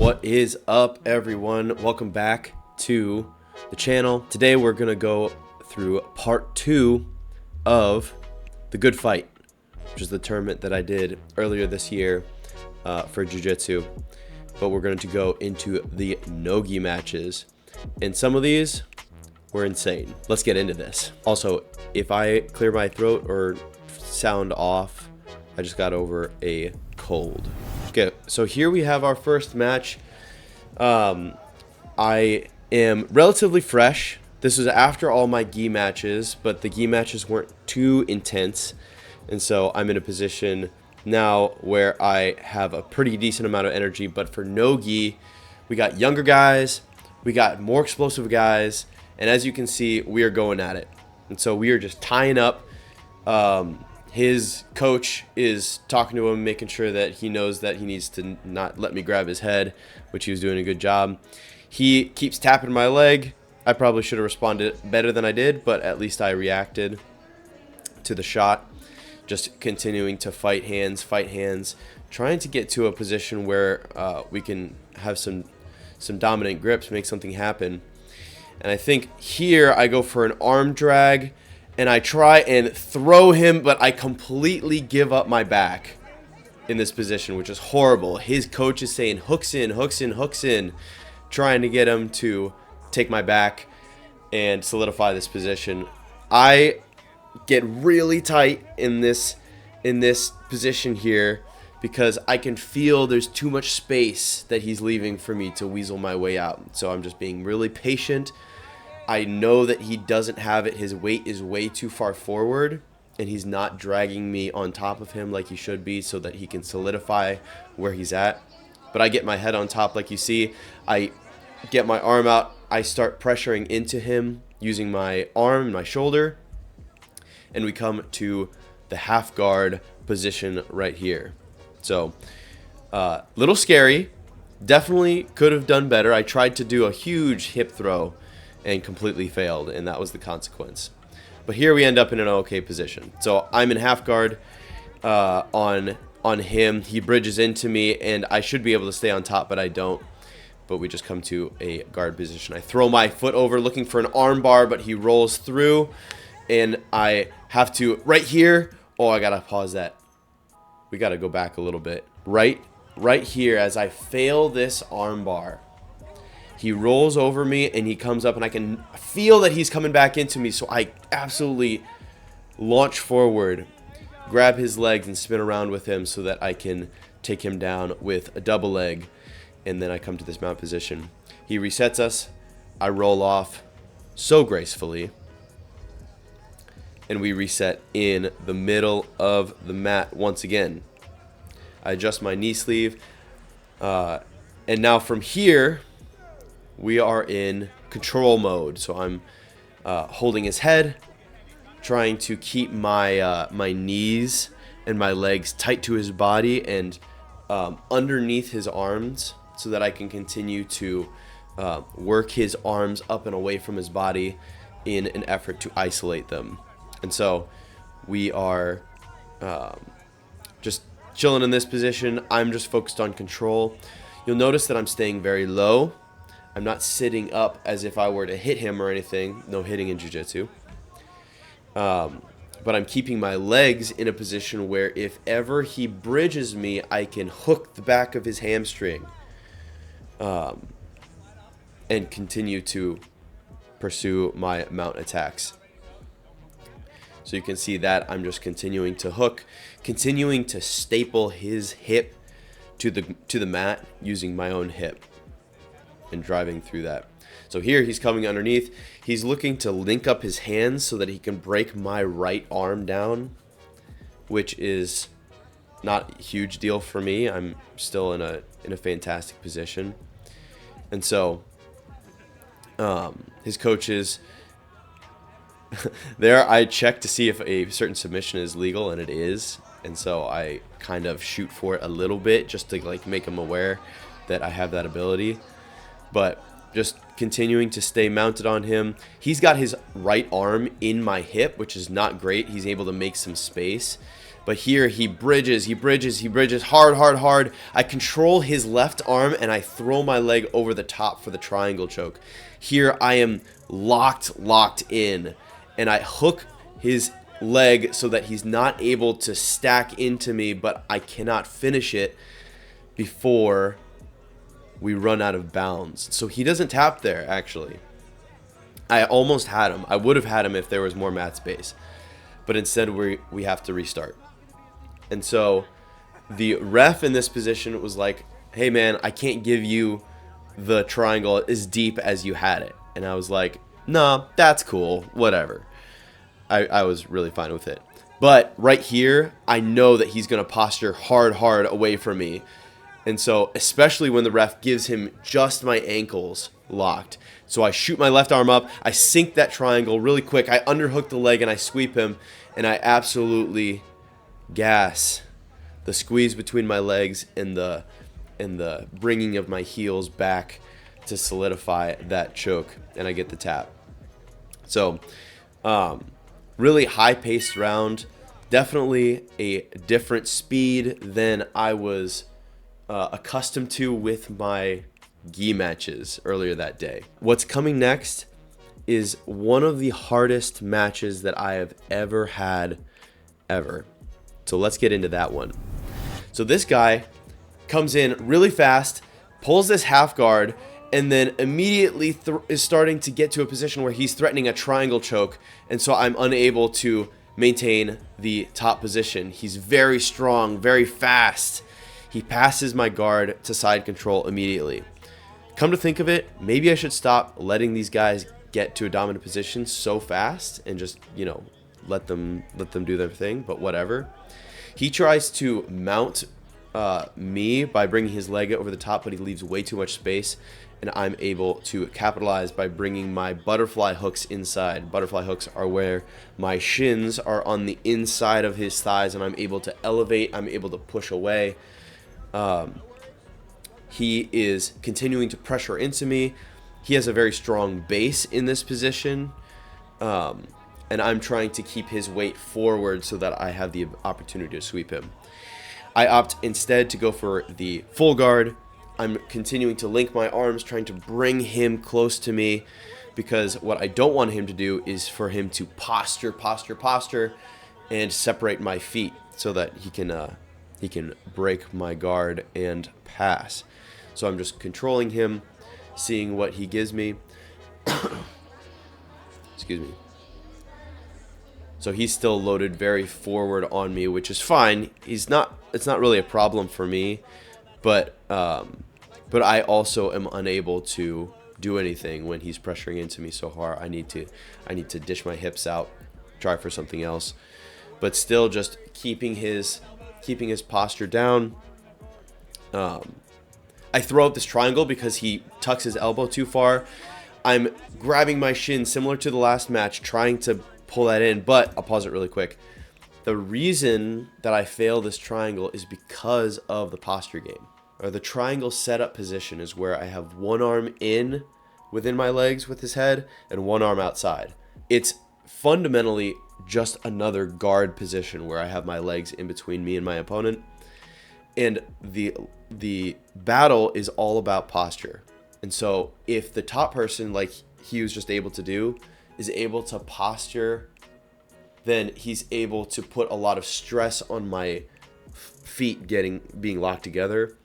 What is up, everyone? Welcome back to the channel. Today we're gonna go through part 2 of the Good Fight, which is the tournament that I did earlier this year for Jiu Jitsu. But we're going to go into the no-gi matches, and some of these were insane. Let's get into this. Also, if I clear my throat or sound off, I just got over a cold. Okay, so here we have our first match. I am relatively fresh. This was after all my gi matches, but the gi matches weren't too intense, and so I'm in a position now where I have a pretty decent amount of energy. But for no gi, we got younger guys, we got more explosive guys, and as you can see, we are going at it. And so we are just tying up. His coach is talking to him, making sure that he knows that he needs to not let me grab his head, which he was doing a good job. He keeps tapping my leg. I probably should have responded better than I did, but at least I reacted to the shot. Just continuing to fight hands, trying to get to a position where we can have some dominant grips, make something happen. And I think here I go for an arm drag, and I try and throw him, but I completely give up my back in this position, which is horrible. His coach is saying hooks in, trying to get him to take my back and solidify this position. I get really tight in this position here because I can feel there's too much space that he's leaving for me to weasel my way out. So I'm just being really patient. I know that he doesn't have it. His weight is way too far forward, and he's not dragging me on top of him like he should be so that he can solidify where he's at. But I get my head on top like you see. I get my arm out. I start pressuring into him using my arm and my shoulder, and we come to the half guard position right here. So little scary. Definitely could have done better. I tried to do a huge hip throw and completely failed, and that was the consequence. But here we end up in an okay position. So I'm in half guard on him. He bridges into me, and I should be able to stay on top, but I don't. But we just come to a guard position. I throw my foot over looking for an arm bar, but he rolls through, and I have to, right here, oh, I gotta pause that. We gotta go back a little bit. Right here, as I fail this arm bar, he rolls over me, and he comes up, and I can feel that he's coming back into me, so I absolutely launch forward, grab his legs, and spin around with him so that I can take him down with a double leg, and then I come to this mount position. He resets us. I roll off so gracefully, and we reset in the middle of the mat once again. I adjust my knee sleeve, and now from here, we are in control mode. So I'm holding his head, trying to keep my knees and my legs tight to his body and underneath his arms so that I can continue to work his arms up and away from his body in an effort to isolate them. And so we are just chilling in this position. I'm just focused on control. You'll notice that I'm staying very low. I'm not sitting up as if I were to hit him or anything. No hitting in Jiu Jitsu. But I'm keeping my legs in a position where if ever he bridges me, I can hook the back of his hamstring and continue to pursue my mount attacks. So you can see that I'm just continuing to hook, continuing to staple his hip to the mat using my own hip and driving through that. So here he's coming underneath. He's looking to link up his hands so that he can break my right arm down, which is not a huge deal for me. I'm still in a fantastic position. And so his coaches there, I check to see if a certain submission is legal, and it is. And so I kind of shoot for it a little bit just to like make him aware that I have that ability. But just continuing to stay mounted on him. He's got his right arm in my hip, which is not great. He's able to make some space. But here he bridges, hard, hard, hard. I control his left arm and I throw my leg over the top for the triangle choke. Here I am locked in, and I hook his leg so that he's not able to stack into me, but I cannot finish it before we run out of bounds. So he doesn't tap there, actually. I almost had him. I would have had him if there was more mat space. But instead we have to restart. And so the ref in this position was like, hey man, I can't give you the triangle as deep as you had it. And I was like, nah, that's cool, whatever. I was really fine with it. But right here, I know that he's going to posture hard away from me. And so, especially when the ref gives him just my ankles locked. So I shoot my left arm up, I sink that triangle really quick, I underhook the leg and I sweep him, and I absolutely gas the squeeze between my legs and the bringing of my heels back to solidify that choke, and I get the tap. So, really high-paced round, definitely a different speed than I was accustomed to with my gi matches earlier that day. What's coming next is one of the hardest matches that I have ever had, ever. So let's get into that one. So this guy comes in really fast, pulls this half guard, and then immediately is starting to get to a position where he's threatening a triangle choke, and so I'm unable to maintain the top position. He's very strong, very fast. He passes my guard to side control immediately. Come to think of it, maybe I should stop letting these guys get to a dominant position so fast and just, you know, let them do their thing, but whatever. He tries to mount me by bringing his leg over the top, but he leaves way too much space, and I'm able to capitalize by bringing my butterfly hooks inside. Butterfly hooks are where my shins are on the inside of his thighs, and I'm able to elevate, I'm able to push away. He is continuing to pressure into me. He has a very strong base in this position, and I'm trying to keep his weight forward so that I have the opportunity to sweep him. I opt instead to go for the full guard. I'm continuing to link my arms, trying to bring him close to me, because what I don't want him to do is for him to posture, and separate my feet so that he can break my guard and pass. So I'm just controlling him, seeing what he gives me. Excuse me. So he's still loaded very forward on me, which is fine. It's not really a problem for me, but I also am unable to do anything when he's pressuring into me so hard. I need to dish my hips out, try for something else, but still just keeping his posture down. I throw out this triangle because he tucks his elbow too far. I'm grabbing my shin similar to the last match, trying to pull that in, but I'll pause it really quick. The reason that I fail this triangle is because of the posture game. Or the triangle setup position is where I have one arm in within my legs with his head and one arm outside. It's fundamentally just another guard position where I have my legs in between me and my opponent. And the battle is all about posture. And so if the top person, like he was just able to do, is able to posture, then he's able to put a lot of stress on my feet being locked together.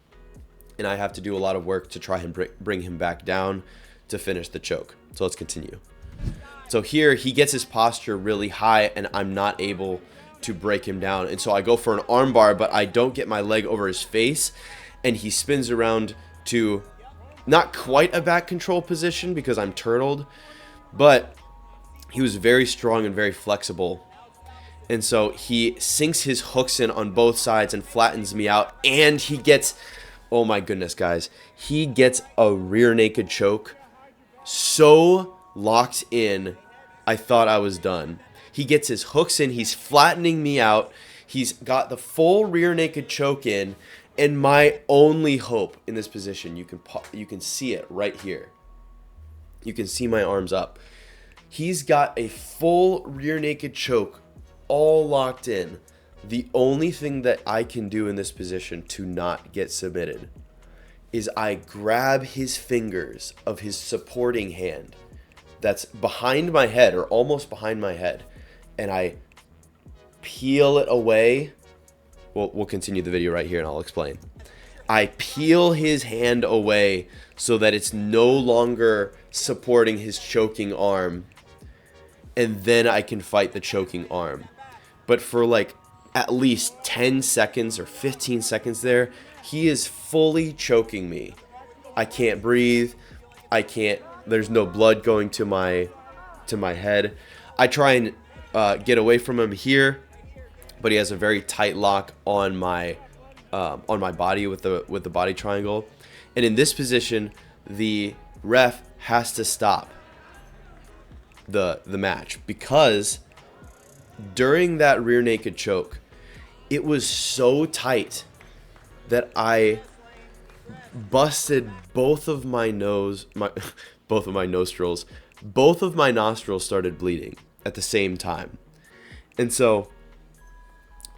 And I have to do a lot of work to try and bring him back down to finish the choke. So let's continue. So here he gets his posture really high and I'm not able to break him down. And so I go for an arm bar, but I don't get my leg over his face. And he spins around to not quite a back control position because I'm turtled, but he was very strong and very flexible. And so he sinks his hooks in on both sides and flattens me out. And he gets, oh my goodness, guys, he gets a rear naked choke so locked in, I thought I was done. He gets his hooks in, he's flattening me out, he's got the full rear naked choke in, and my only hope in this position, you can see it right here. You can see my arms up. He's got a full rear naked choke all locked in. The only thing that I can do in this position to not get submitted is I grab his fingers of his supporting hand that's behind my head or almost behind my head, and I peel it away. We'll continue the video right here and I'll explain. I peel his hand away so that it's no longer supporting his choking arm, and then I can fight the choking arm. But for like at least 10 seconds or 15 seconds there, he is fully choking me. I can't breathe. There's no blood going to my head. I try and get away from him here, but he has a very tight lock on my body with the body triangle. And in this position, the ref has to stop the match, because during that rear naked choke, it was so tight that I busted both of my nostrils. Both of my nostrils started bleeding at the same time. And so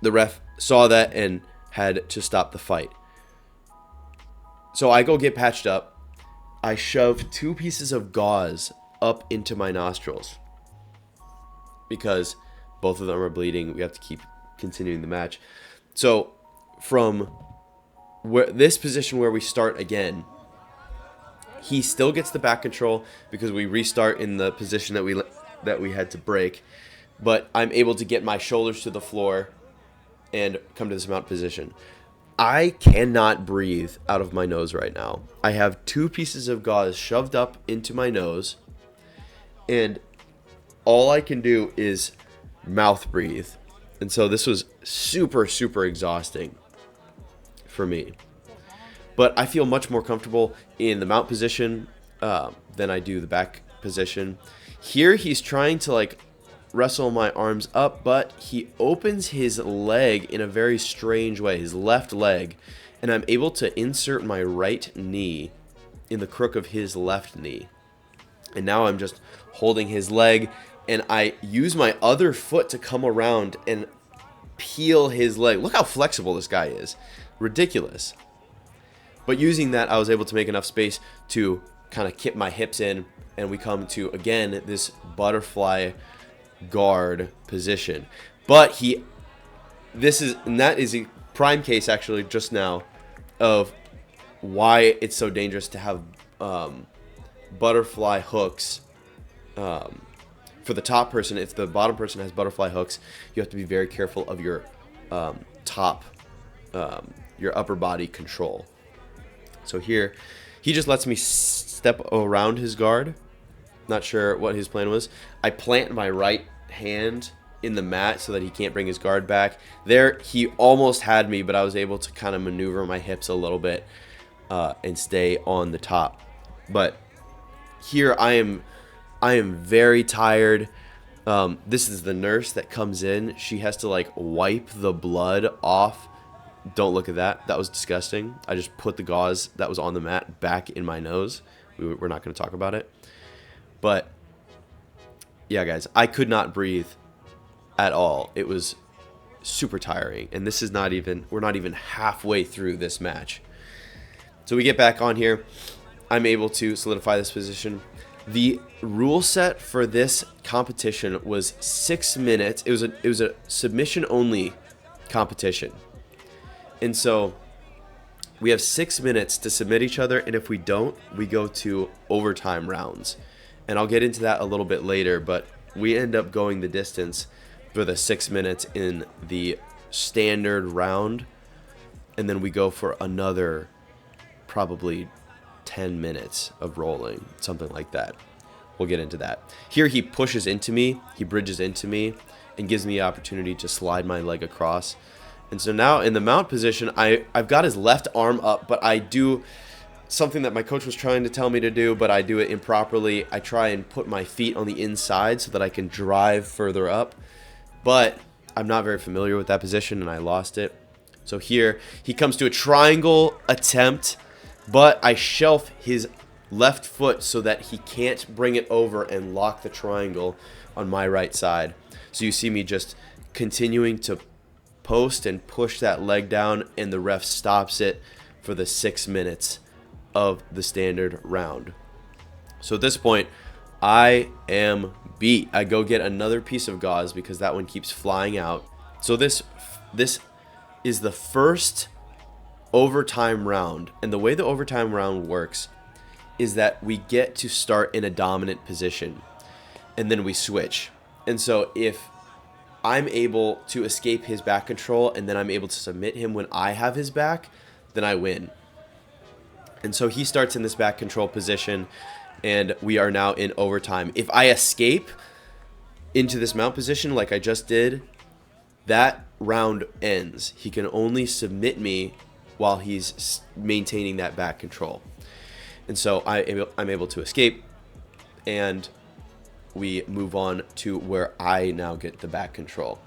the ref saw that and had to stop the fight. So I go get patched up. I shove 2 pieces of gauze up into my nostrils because both of them are bleeding. We have to keep continuing the match. So from this position where we start again, he still gets the back control because we restart in the position that we had to break, but I'm able to get my shoulders to the floor and come to this mount position. I cannot breathe out of my nose right now. I have 2 pieces of gauze shoved up into my nose, and all I can do is mouth breathe. And so this was super, super exhausting for me. But I feel much more comfortable in the mount position than I do the back position. Here he's trying to like wrestle my arms up, but he opens his leg in a very strange way, his left leg, and I'm able to insert my right knee in the crook of his left knee. And now I'm just holding his leg, and I use my other foot to come around and peel his leg. Look how flexible this guy is. Ridiculous. But using that, I was able to make enough space to kind of kip my hips in, and we come to, again, this butterfly guard position. But that is a prime case actually just now of why it's so dangerous to have butterfly hooks for the top person. If the bottom person has butterfly hooks, you have to be very careful of your your upper body control. So here he just lets me step around his guard. Not sure what his plan was. I plant my right hand in the mat so that he can't bring his guard back. There, he almost had me, but I was able to kind of maneuver my hips a little bit and stay on the top. But here I am very tired. This is the nurse that comes in. She has to like wipe the blood off. Don't look at that. That was disgusting. I just put the gauze that was on the mat back in my nose. We're not going to talk about it. But yeah, guys, I could not breathe at all. It was super tiring. And this is we're not even halfway through this match. So we get back on here. I'm able to solidify this position. The rule set for this competition was 6 minutes. It was a submission only competition. And so we have 6 minutes to submit each other, and if we don't, we go to overtime rounds. And I'll get into that a little bit later, but we end up going the distance for the 6 minutes in the standard round, and then we go for another probably 10 minutes of rolling, something like that. We'll get into that. Here he pushes into me, he bridges into me, and gives me the opportunity to slide my leg across. And so now in the mount position, I've got his left arm up, but I do something that my coach was trying to tell me to do, but I do it improperly. I try and put my feet on the inside so that I can drive further up, but I'm not very familiar with that position, and I lost it. So here he comes to a triangle attempt, but I shelf his left foot so that he can't bring it over and lock the triangle on my right side. So you see me just continuing to post and push that leg down, and the ref stops it for the 6 minutes of the standard round. So at this point, I am beat. I go get another piece of gauze because that one keeps flying out. So this is the first overtime round, and the way the overtime round works is that we get to start in a dominant position and then we switch. And so if I'm able to escape his back control and then I'm able to submit him when I have his back, then I win. And so he starts in this back control position, and we are now in overtime. If I escape into this mount position like I just did, that round ends. He can only submit me while he's maintaining that back control. And so I'm able to escape, and we move on to where I now get the back control.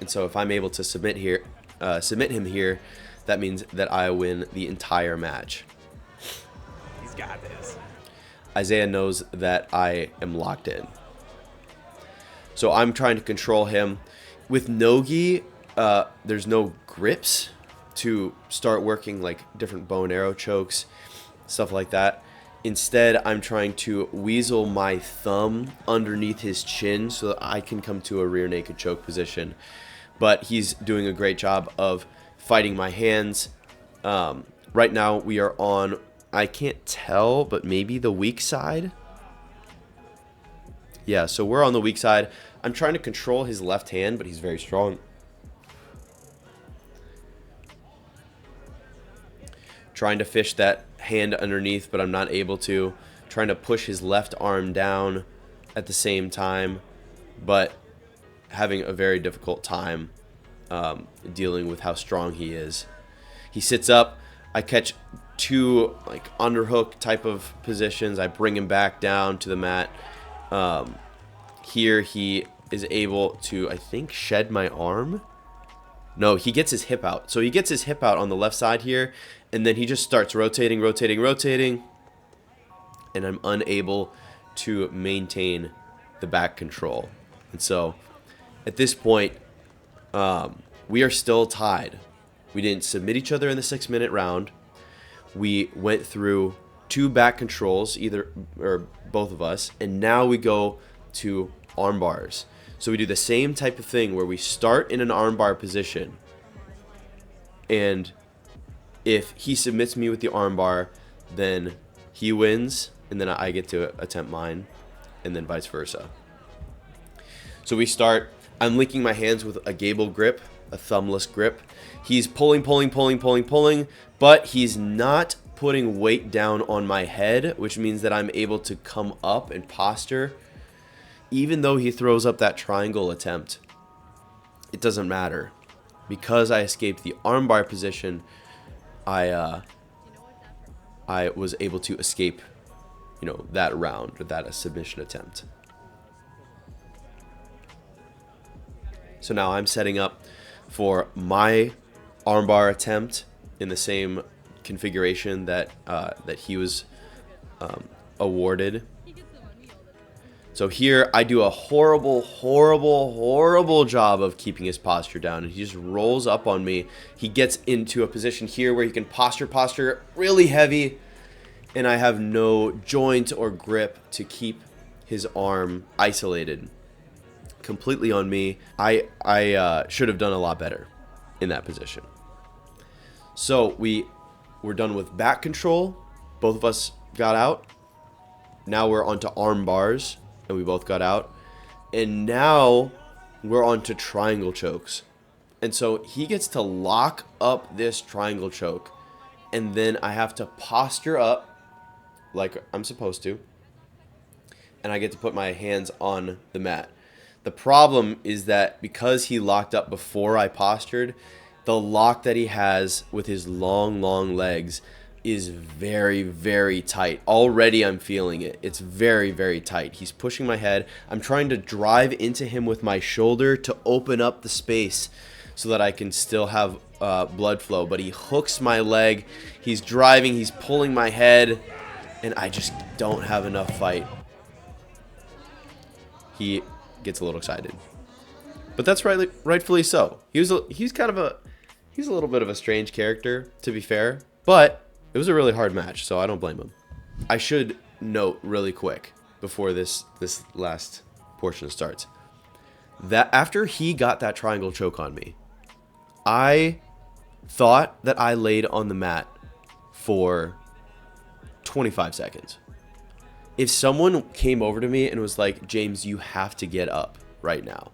And so if I'm able to submit him here, that means that I win the entire match. He's got this. Isaiah knows that I am locked in. So I'm trying to control him. With no-gi, there's no grips to start working like different bow and arrow chokes, stuff like that. Instead, I'm trying to weasel my thumb underneath his chin so that I can come to a rear naked choke position. But he's doing a great job of fighting my hands. Right now, we are on, I can't tell, but maybe the weak side. Yeah, so we're on the weak side. I'm trying to control his left hand, but he's very strong. Trying to fish that hand underneath, but I'm not able to. Trying to push his left arm down at the same time, but having a very difficult time dealing with how strong he is. He sits up. I catch two like underhook type of positions. I bring him back down to the mat. Here he is able to, I think, shed my arm. No, he gets his hip out. So he gets his hip out on the left side here, and then he just starts rotating, and I'm unable to maintain the back control. And so at this point, we are still tied. We didn't submit each other in the 6-minute round. We went through 2 back controls, either or both of us, and now we go to arm bars. So we do the same type of thing where we start in an arm bar position, and if he submits me with the arm bar, then he wins, and then I get to attempt mine, and then vice versa. So we start, I'm linking my hands with a gable grip, a thumbless grip. He's pulling, but he's not putting weight down on my head, which means that I'm able to come up and posture. Even though he throws up that triangle attempt, it doesn't matter. Because I escaped the armbar position, I was able to escape, that round, or that submission attempt. So now I'm setting up for my armbar attempt in the same configuration that he was awarded. So here I do a horrible job of keeping his posture down, and he just rolls up on me. He gets into a position here where he can posture really heavy, and I have no joint or grip to keep his arm isolated completely on me. I should have done a lot better in that position. So we're done with back control. Both of us got out. Now we're onto arm bars, and we both got out. And now we're on to triangle chokes. And so he gets to lock up this triangle choke, and then I have to posture up like I'm supposed to, and I get to put my hands on the mat. The problem is that because he locked up before I postured, the lock that he has with his long legs is very tight. Already I'm feeling it. It's very tight. He's pushing my head. I'm trying to drive into him with my shoulder to open up the space so that I can still have blood flow, but he hooks my leg. He's driving, he's pulling my head, and I just don't have enough fight. He gets a little excited. but that's rightfully so. He's a little bit of a strange character, to be fair, but it was a really hard match, so I don't blame him. I should note really quick before this last portion starts that after he got that triangle choke on me, I thought that I laid on the mat for 25 seconds. If someone came over to me and was like, James, you have to get up right now,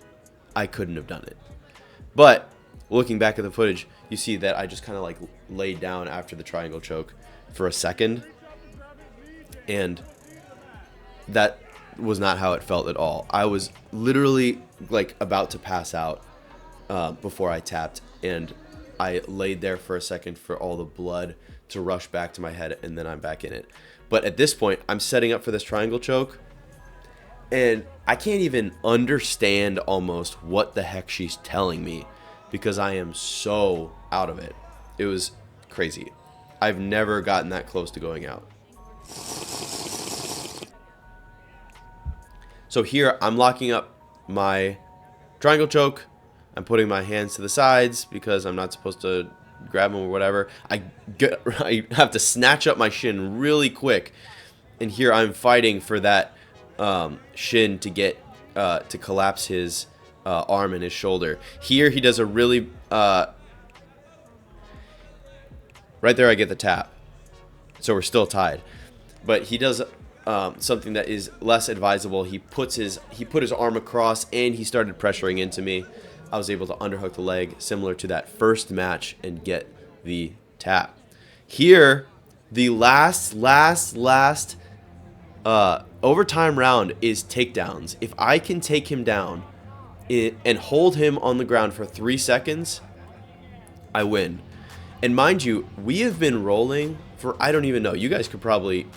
I couldn't have done it. But looking back at the footage, you see that I just kind of like laid down after the triangle choke for a second. And that was not how it felt at all. I was literally like about to pass out before I tapped, and I laid there for a second for all the blood to rush back to my head, and then I'm back in it. But at this point, I'm setting up for this triangle choke, and I can't even understand almost what the heck she's telling me because I am so out of it. It was crazy. I've never gotten that close to going out. So here, I'm locking up my triangle choke. I'm putting my hands to the sides because I'm not supposed to grab them or whatever. I have to snatch up my shin really quick. And here I'm fighting for that shin to get to collapse his arm and his shoulder. Here he does a really... right there I get the tap. So we're still tied. But he does... something that is less advisable. He put his arm across and he started pressuring into me. I was able to underhook the leg similar to that first match and get the tap. Here, the last overtime round is takedowns. If I can take him down and hold him on the ground for 3 seconds, I win. And mind you, we have been rolling for, I don't even know, you guys could probably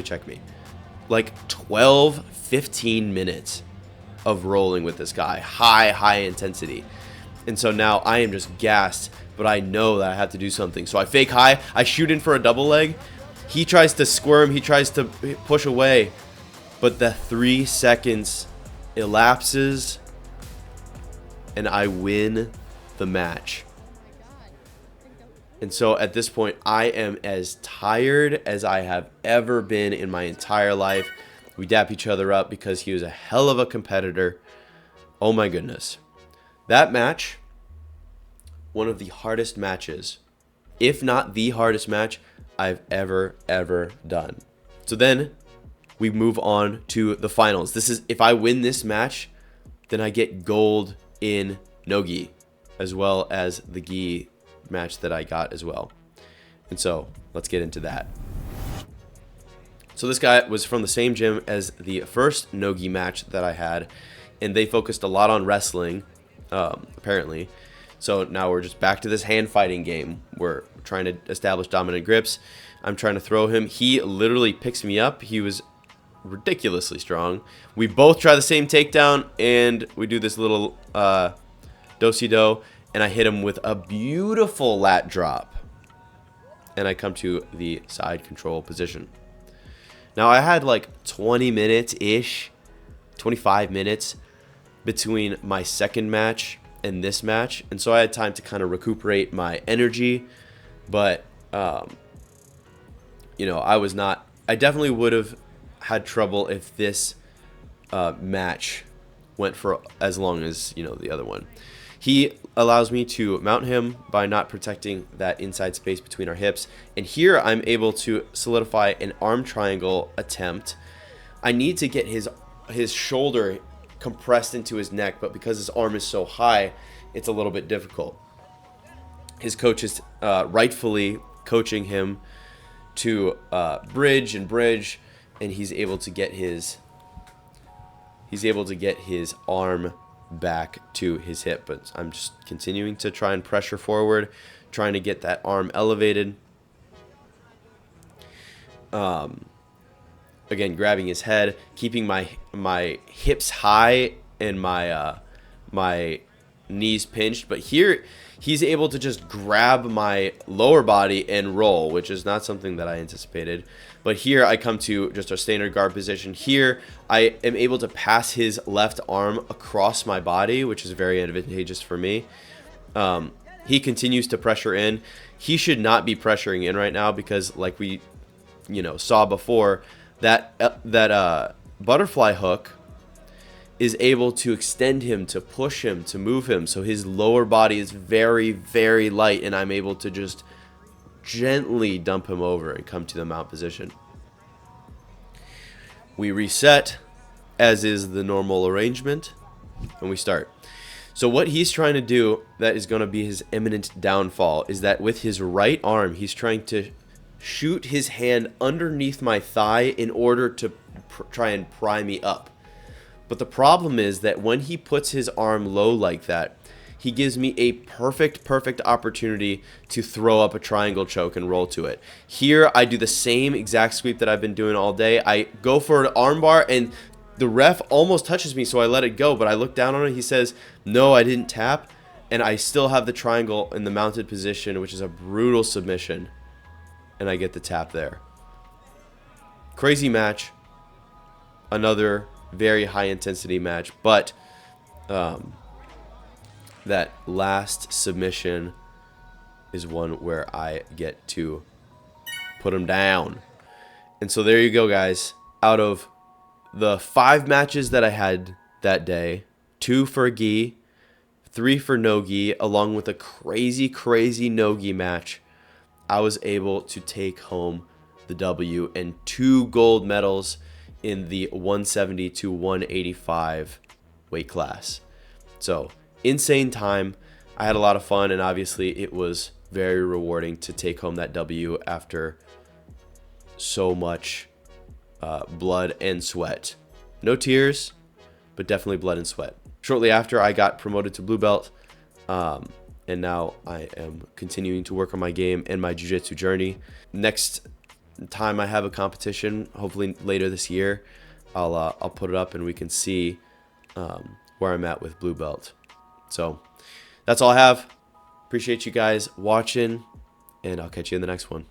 check me, like 12, 15 minutes of rolling with this guy, high intensity. And so now I am just gassed, but I know that I have to do something. So I fake high, I shoot in for a double leg. He tries to squirm, he tries to push away, but the 3 seconds elapses and I win the match. And so at this point, I am as tired as I have ever been in my entire life. We dap each other up because he was a hell of a competitor. Oh my goodness. That match, one of the hardest matches, if not the hardest match I've ever done. So then we move on to the finals. This is, if I win this match, then I get gold in no-gi, as well as the gi match that I got as well. And so let's get into that. So this guy was from the same gym as the first no-gi match that I had, and they focused a lot on wrestling, apparently. So now we're just back to this hand fighting game. We're trying to establish dominant grips. I'm trying to throw him. He literally picks me up. He was ridiculously strong. We both try the same takedown, and we do this little do-si-do, and I hit him with a beautiful lat drop. And I come to the side control position. Now I had like 20 minutes-ish, 25 minutes between my second match and this match. And so I had time to kind of recuperate my energy. But, you know, I definitely would have had trouble if this match went for as long as, you know, the other one. He allows me to mount him by not protecting that inside space between our hips. And here I'm able to solidify an arm triangle attempt. I need to get his shoulder compressed into his neck, but because his arm is so high, it's a little bit difficult. His coach is rightfully coaching him to bridge, and he's able to get his arm back to his hip. But I'm just continuing to try and pressure forward, trying to get that arm elevated. Again, grabbing his head, keeping my hips high and my knees pinched. But here he's able to just grab my lower body and roll, which is not something that I anticipated. But here I come to just a standard guard position. Here I am able to pass his left arm across my body, which is very advantageous for me. He continues to pressure in. He should not be pressuring in right now because, like we, saw before, that butterfly hook is able to extend him, to push him, to move him. So his lower body is very, very light, and I'm able to just gently dump him over and come to the mount position. We reset, as is the normal arrangement, and we start. So what he's trying to do, that is going to be his imminent downfall, is that with his right arm, he's trying to shoot his hand underneath my thigh in order to try and pry me up. But the problem is that when he puts his arm low like that, he gives me a perfect opportunity to throw up a triangle choke and roll to it. Here, I do the same exact sweep that I've been doing all day. I go for an armbar, and the ref almost touches me, so I let it go. But I look down on it. He says, no, I didn't tap. And I still have the triangle in the mounted position, which is a brutal submission. And I get the tap there. Crazy match. Another very high intensity match, but that last submission is one where I get to put him down. And so there you go, guys. Out of the 5 matches that I had that day, 2 for gi, 3 for no gi, along with a crazy no gi match, I was able to take home the W and 2 gold medals in the 170 to 185 weight class. So insane time. I had a lot of fun, and obviously it was very rewarding to take home that W after so much blood and sweat. No tears, but definitely blood and sweat. Shortly after, I got promoted to blue belt, and now I am continuing to work on my game and my jiu-jitsu journey. Next time I have a competition, hopefully later this year, I'll put it up and we can see where I'm at with blue belt. So that's all I have. Appreciate you guys watching, and I'll catch you in the next one.